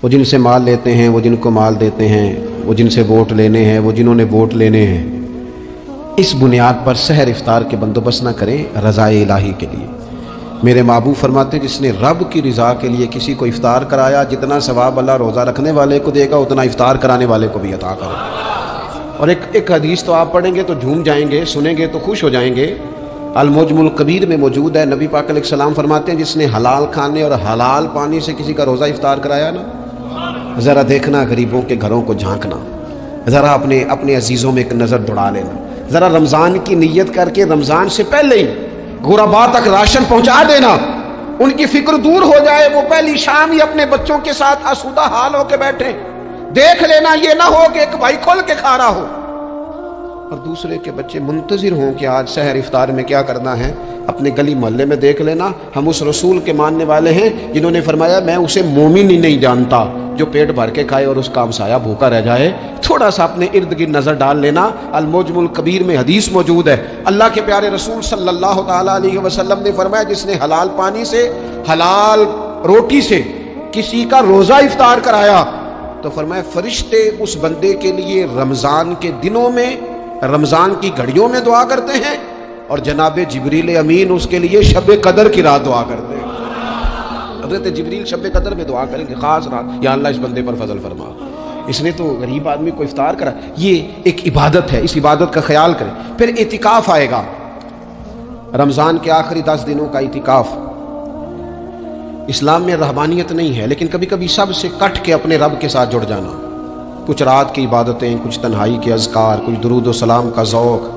وہ جن سے مال لیتے ہیں، وہ جن کو مال دیتے ہیں، وہ جن سے ووٹ لینے ہیں، وہ جنہوں نے ووٹ لینے ہیں، اس بنیاد پر سحر افطار کے بندوبست نہ کریں رضا الہی کے لیے۔ میرے محبوب فرماتے جس نے رب کی رضا کے لیے کسی کو افطار کرایا، جتنا ثواب اللہ روزہ رکھنے والے کو دے گا اتنا افطار کرانے والے کو بھی عطا کرے گا۔ اور ایک حدیث تو آپ پڑھیں گے تو جھوم جائیں گے، سنیں گے تو خوش ہو جائیں گے، المعجم الکبیر میں موجود ہے۔ نبی پاک علیہ السلام فرماتے ہیں جس نے حلال کھانے اور حلال پانی سے کسی کا روزہ افطار کرایا نا، ذرا دیکھنا غریبوں کے گھروں کو جھانکنا، ذرا اپنے عزیزوں میں ایک نظر دوڑا لینا، ذرا رمضان کی نیت کر کے رمضان سے پہلے ہی غرباء تک راشن پہنچا دینا، ان کی فکر دور ہو جائے، وہ پہلی شام ہی اپنے بچوں کے ساتھ آسودہ حال ہو کے بیٹھے۔ دیکھ لینا یہ نہ ہو کہ ایک بھائی کھول کے کھا رہا ہو اور دوسرے کے بچے منتظر ہوں کہ آج سحر افطار میں کیا کرنا ہے۔ اپنے گلی محلے میں دیکھ لینا، ہم اس رسول کے ماننے والے ہیں جنہوں نے فرمایا میں اسے مومن ہی نہیں جانتا جو پیٹ بھر کے کھائے اور اس کا ہمسایہ بھوکا رہ جائے۔ تھوڑا سا اپنے ارد گرد نظر ڈال لینا۔ المعجم الکبیر میں حدیث موجود ہے، اللہ کے پیارے رسول صلی اللہ تعالیٰ علیہ وسلم نے فرمایا جس نے حلال پانی سے حلال روٹی سے کسی کا روزہ افطار کرایا تو فرمایا فرشتے اس بندے کے لیے رمضان کے دنوں میں، رمضان کی گھڑیوں میں دعا کرتے ہیں، اور جناب جبریل امین اس کے لیے شب قدر کی رات دعا کرتے ہیں۔ حضرت جبریل شب قدر میں دعا کریں گے خاص رات، یا اللہ اس بندے پر فضل فرما، اس نے تو غریب آدمی کو افطار کرا۔ یہ ایک عبادت ہے، اس عبادت کا خیال کریں۔ پھر اعتکاف آئے گا، رمضان کے آخری 10 دنوں کا اعتکاف۔ اسلام میں رہبانیت نہیں ہے، لیکن کبھی کبھی سب سے کٹ کے اپنے رب کے ساتھ جڑ جانا، کچھ رات کی عبادتیں، کچھ تنہائی کے اذکار، کچھ درود و سلام کا ذوق،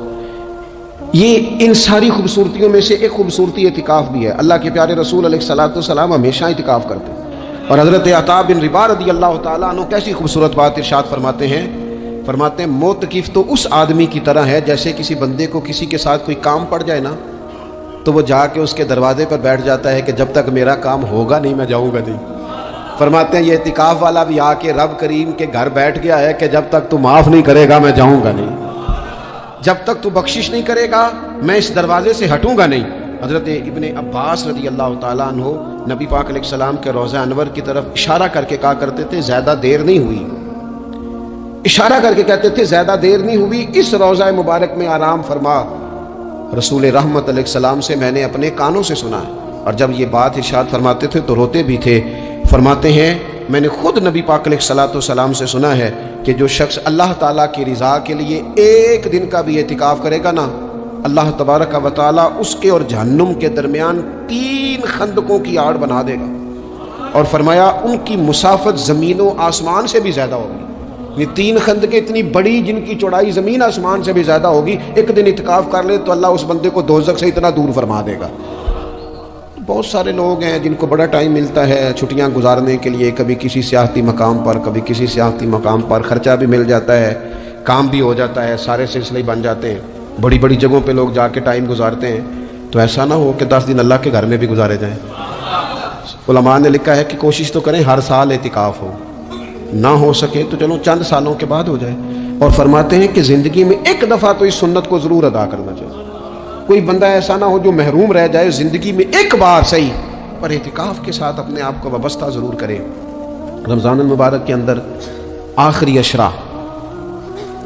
یہ ان ساری خوبصورتیوں میں سے ایک خوبصورتی اعتکاف بھی ہے۔ اللہ کے پیارے رسول علیہ الصلوۃ والسلام ہمیشہ اعتکاف کرتے ہیں، اور حضرت عطا بن رباح رضی اللہ تعالیٰ عنہ کیسی خوبصورت بات ارشاد فرماتے ہیں معتکف تو اس آدمی کی طرح ہے جیسے کسی بندے کو کسی کے ساتھ کوئی کام پڑ جائے نا تو وہ جا کے اس کے دروازے پر بیٹھ جاتا ہے کہ جب تک میرا کام ہوگا نہیں میں جاؤں گا نہیں۔ فرماتے ہیں یہ اعتکاف والا بھی آ کے رب کریم کے گھر بیٹھ گیا ہے کہ جب تک تو معاف نہیں کرے گا میں جاؤں گا نہیں، جب تک تو بخشش نہیں کرے گا میں اس دروازے سے ہٹوں گا نہیں۔ حضرت ابن عباس رضی اللہ تعالیٰ عنہ نبی پاک علیہ السلام کے روضہ انور کی طرف اشارہ کر کے کہا کرتے تھے زیادہ دیر نہیں ہوئی، اشارہ کر کے کہتے تھے زیادہ دیر نہیں ہوئی، اس روضہ مبارک میں آرام فرما۔ رسول رحمت علیہ السلام سے میں نے اپنے کانوں سے سنا ہے، اور جب یہ بات ارشاد فرماتے تھے تو روتے بھی تھے۔ فرماتے ہیں میں نے خود نبی پاک علیہ السلام سے سنا ہے کہ جو شخص اللہ تعالیٰ کی رضا کے لیے ایک دن کا بھی اعتکاف کرے گا نا، اللہ تبارک و تعالیٰ اس کے اور جہنم کے درمیان 3 خندقوں کی آڑ بنا دے گا، اور فرمایا ان کی مسافت زمین و آسمان سے بھی زیادہ ہوگی۔ یہ 3 خندقیں اتنی بڑی جن کی چوڑائی زمین آسمان سے بھی زیادہ ہوگی، ایک دن اعتکاف کر لے تو اللہ اس بندے کو دوزخ سے اتنا دور فرما دے گا۔ بہت سارے لوگ ہیں جن کو بڑا ٹائم ملتا ہے چھٹیاں گزارنے کے لیے، کبھی کسی سیاحتی مقام پر، کبھی کسی سیاحتی مقام پر، خرچہ بھی مل جاتا ہے، کام بھی ہو جاتا ہے، سارے سلسلے بن جاتے ہیں، بڑی بڑی جگہوں پہ لوگ جا کے ٹائم گزارتے ہیں۔ تو ایسا نہ ہو کہ 10 دن اللہ کے گھر میں بھی گزارے جائیں۔ علماء نے لکھا ہے کہ کوشش تو کریں ہر سال اعتکاف ہو، نہ ہو سکے تو چلو چند سالوں کے بعد ہو جائے، اور فرماتے ہیں کہ زندگی میں ایک دفعہ تو اس سنت کو ضرور ادا کرنا چاہیے۔ کوئی بندہ ایسا نہ ہو جو محروم رہ جائے، زندگی میں ایک بار صحیح پر اعتکاف کے ساتھ اپنے آپ کو وابستہ ضرور کرے۔ رمضان المبارک کے اندر آخری عشرہ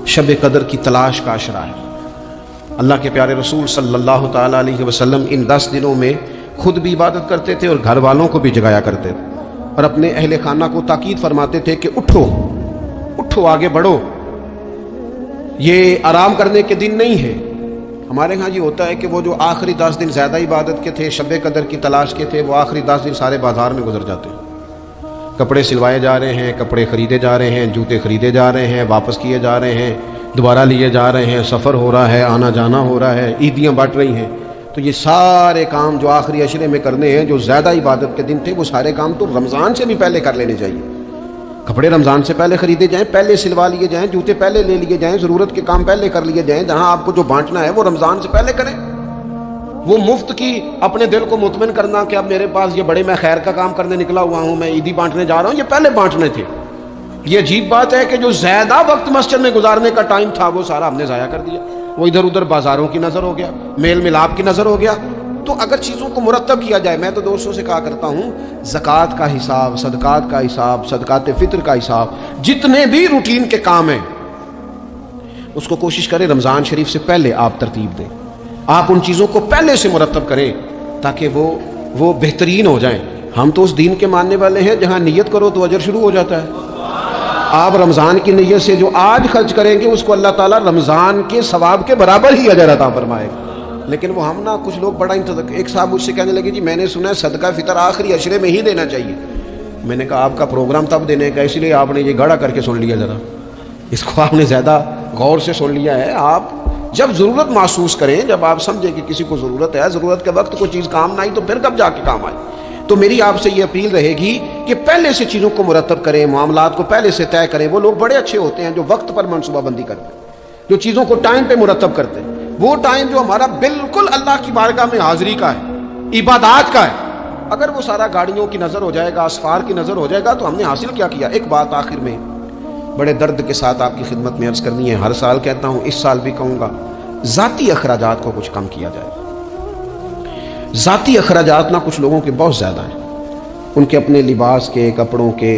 شب قدر کی تلاش کا عشرہ ہے۔ اللہ کے پیارے رسول صلی اللہ تعالیٰ علیہ وسلم ان 10 دنوں میں خود بھی عبادت کرتے تھے اور گھر والوں کو بھی جگایا کرتے تھے، اور اپنے اہل خانہ کو تاکید فرماتے تھے کہ اٹھو اٹھو آگے بڑھو، یہ آرام کرنے کے دن نہیں ہے۔ ہمارے ہاں یہ ہوتا ہے کہ وہ جو آخری 10 دن زیادہ عبادت کے تھے، شب قدر کی تلاش کے تھے، وہ آخری 10 دن سارے بازار میں گزر جاتے ہیں، کپڑے سلوائے جا رہے ہیں، کپڑے خریدے جا رہے ہیں، جوتے خریدے جا رہے ہیں، واپس کیے جا رہے ہیں، دوبارہ لیے جا رہے ہیں، سفر ہو رہا ہے، آنا جانا ہو رہا ہے، عیدیاں بانٹ رہی ہیں۔ تو یہ سارے کام جو آخری عشرے میں کرنے ہیں، جو زیادہ عبادت کے دن تھے، وہ سارے کام تو رمضان سے بھی پہلے کر لینے چاہیے۔ کپڑے رمضان سے پہلے خریدے جائیں، پہلے سلوا لیے جائیں، جوتے پہلے لے لیے جائیں، ضرورت کے کام پہلے کر لیے جائیں، جہاں آپ کو جو بانٹنا ہے وہ رمضان سے پہلے کریں۔ وہ مفت کی اپنے دل کو مطمئن کرنا کہ اب میرے پاس یہ بڑے میں خیر کا کام کرنے نکلا ہوا ہوں، میں عیدی بانٹنے جا رہا ہوں، یہ پہلے بانٹنے تھے۔ یہ عجیب بات ہے کہ جو زیادہ وقت مسجد میں گزارنے کا ٹائم تھا وہ سارا ہم نے ضائع کر دیا، وہ ادھر ادھر بازاروں کی نظر ہو گیا، میل ملاپ کی نظر ہو گیا، تو اگر چیزوں کو مرتب کیا جائے، میں تو دوستوں سے کہا کرتا ہوں زکوٰۃ کا حساب، صدقات کا حساب، صدقات فطر کا حساب، جتنے بھی روٹین کے کام ہیں اس کو کوشش کریں رمضان شریف سے پہلے آپ ترتیب دیں، آپ ان چیزوں کو پہلے سے مرتب کریں تاکہ وہ بہترین ہو جائیں۔ ہم تو اس دین کے ماننے والے ہیں جہاں نیت کرو تو اجر شروع ہو جاتا ہے۔ آپ رمضان کی نیت سے جو آج خرچ کریں گے اس کو اللہ تعالیٰ رمضان کے ثواب کے برابر ہی اجر عطا فرمائے گا۔ لیکن وہ ہم کچھ لوگ بڑا ایک صاحب مجھ سے کہنے لگے جی میں نے سنا ہے صدقہ فطر آخری عشرے میں ہی دینا چاہیے۔ میں نے کہا آپ کا پروگرام تب دینے کا، اسی لیے آپ نے یہ گاڑا کر کے سن لیا، ذرا اس کو آپ نے زیادہ غور سے سن لیا ہے۔ آپ جب ضرورت محسوس کریں، جب آپ سمجھیں کہ کسی کو ضرورت ہے، ضرورت کے وقت کوئی چیز کام نہ آئی تو پھر کب جا کے کام آئے۔ تو میری آپ سے یہ اپیل رہے گی کہ پہلے سے چیزوں کو مرتب کریں، معاملات کو پہلے سے طے کریں۔ وہ لوگ بڑے اچھے ہوتے ہیں جو وقت پر منصوبہ بندی کرتے ہیں، جو چیزوں کو ٹائم پہ مرتب کرتے ہیں۔ وہ ٹائم جو ہمارا بالکل اللہ کی بارگاہ میں حاضری کا ہے، عبادات کا ہے، اگر وہ سارا گاڑیوں کی نظر ہو جائے گا، اسفار کی نظر ہو جائے گا تو ہم نے حاصل کیا کیا۔ ایک بات آخر میں بڑے درد کے ساتھ آپ کی خدمت میں عرض کرنی ہے، ہر سال کہتا ہوں، اس سال بھی کہوں گا، ذاتی اخراجات کو کچھ کم کیا جائے۔ ذاتی اخراجات نہ کچھ لوگوں کے بہت زیادہ ہیں، ان کے اپنے لباس کے، کپڑوں کے،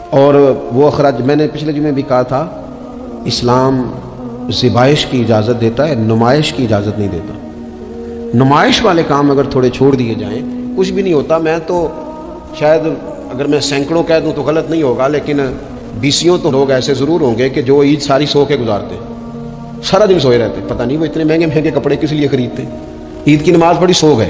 اور وہ اخراج میں نے پچھلے جمعے بھی کہا تھا، اسلام ذبائش کی اجازت دیتا ہے، نمائش کی اجازت نہیں دیتا۔ نمائش والے کام اگر تھوڑے چھوڑ دیے جائیں کچھ بھی نہیں ہوتا۔ میں تو شاید اگر میں سینکڑوں کہہ دوں تو غلط نہیں ہوگا، لیکن بیسیوں تو لوگ ایسے ضرور ہوں گے کہ جو عید ساری سو کے گزارتے، سارا دن سوئے رہتے، پتہ نہیں وہ اتنے مہنگے مہنگے کپڑے کس لیے خریدتے، عید کی نماز پڑھی سو گئے،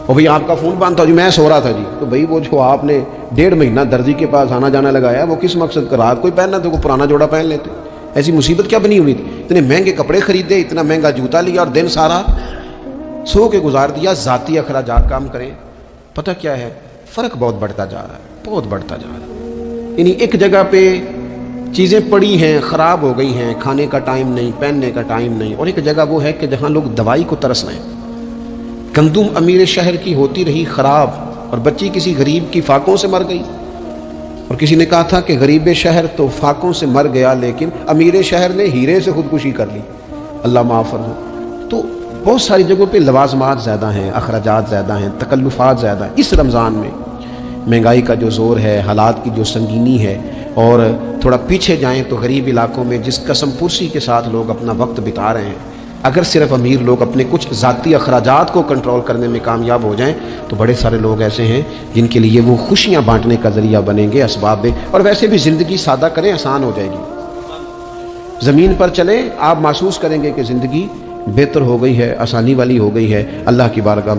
اور بھئی آپ کا فون بند تھا جی میں سو رہا تھا جی، تو بھئی وہ جو آپ نے 1.5 مہینہ درزی کے پاس آنا جانا لگایا وہ کس مقصد کا؟ رات کوئی پہننا تو کوئی پرانا جوڑا پہن لیتے۔ ایسی مصیبت کیا بنی ہوئی تھی؟ اتنے مہنگے کپڑے خریدے، اتنا مہنگا جوتا لیا اور دن سارا سو کے گزار دیا۔ ذاتی اخراجات کام کریں۔ پتہ کیا ہے، فرق بہت بڑھتا جا رہا ہے، بہت بڑھتا جا رہا ہے۔ یعنی ایک جگہ پہ چیزیں پڑی ہیں، خراب ہو گئی ہیں، کھانے کا ٹائم نہیں، پہننے کا ٹائم نہیں، اور ایک جگہ وہ ہے کہ جہاں لوگ دوائی کو ترس رہے ہیں۔ گندم امیر شہر کی ہوتی رہی خراب، اور بچی کسی غریب کی فاقوں سے مر گئی، اور کسی نے کہا تھا کہ غریب شہر تو فاقوں سے مر گیا لیکن امیر شہر نے ہیرے سے خودکشی کر لی، اللہ معاف فرمائے۔ تو بہت ساری جگہوں پہ لوازمات زیادہ ہیں، اخراجات زیادہ ہیں، تکلفات زیادہ ہیں۔ اس رمضان میں مہنگائی کا جو زور ہے، حالات کی جو سنگینی ہے، اور تھوڑا پیچھے جائیں تو غریب علاقوں میں جس قسم پرسی کے ساتھ لوگ اپنا وقت بتا رہے ہیں، اگر صرف امیر لوگ اپنے کچھ ذاتی اخراجات کو کنٹرول کرنے میں کامیاب ہو جائیں تو بڑے سارے لوگ ایسے ہیں جن کے لیے وہ خوشیاں بانٹنے کا ذریعہ بنیں گے، اسباب میں۔ اور ویسے بھی زندگی سادہ کریں، آسان ہو جائے گی۔ زمین پر چلیں، آپ محسوس کریں گے کہ زندگی بہتر ہو گئی ہے، آسانی والی ہو گئی ہے۔ اللہ کی بارگاہ